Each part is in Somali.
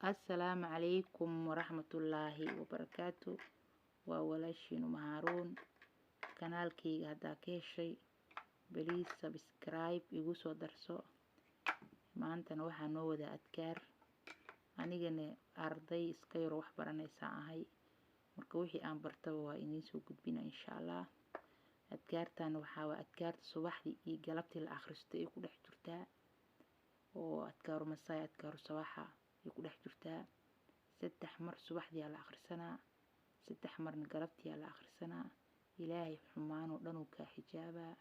السلام عليكم ورحمة الله وبركاته. ووالاشين مهارون kanaalkayga haddaa ka heshay beliis subscribe igu soo darso. maantana waxaa noo wada adkaar, anigana arday iska yar wax baranaysaa ahay, marka wixii aan bartaba waa idiin soo gudbina insha Allah. adkaartan waxaa waa adkaarta subaxdii iyo galabtii la akhristo ay ku dhex jirtaa, oo adkaaru masaay adkaaru sabaxa ay ku dhex jirtaa. 3 mar subaxdii la akhrisanaa, 3 marna galabtii la akhrisanaa. ilaahay xumaan oo dhan uu ka xijaabaa,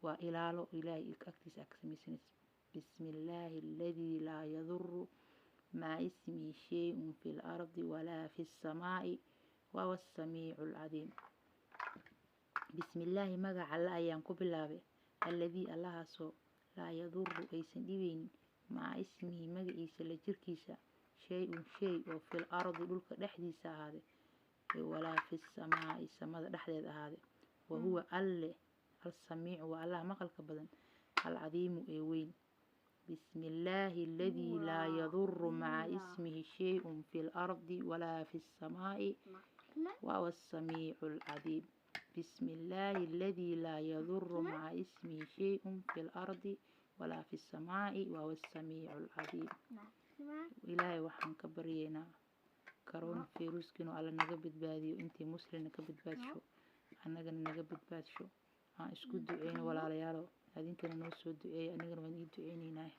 waa ilaalo ilaahay agtiisa ka samaysan. bismillaahi alladii laa yadurru maa ismihi shay'un fil ardi walaa fis samaa'i wa huwa as-samii'ul 'aliim. bismillaahi magaca alla ayaan ku bilaabay, alladii allahaasoo laa yadurru aysan dhibeynin maa ismihi magaciisa la jirkiisa shay'un shay oo fil ardi dhulka dhexdiisa ahaaday walaa fis samaa'i samada dhexdeeda ahaaday. wa huwa alle al-samii'u wa allah maqalka badan al-'aliimu ee weyn. bismillaahi alladii laa yadurru maa ismihi shay'un fil ardi walaa fis samaa'i wa huwa as-samii'ul 'aliim. bismillaahi alladii laa yadurru maa ismihi shay'un fil ardi walaa fis samaa'i wa huwa as-samii'ul 'aliim. ilaahay waxaan ka baryeynaa karoon firuskinu alla naga badbaadiyo, intii muslimna ka badbaadsho, annagana naga badbaadsho. aan isku duceyno walaalayaal, adinkana noo soo duceeyo, anigana waan ii duceynaynaa.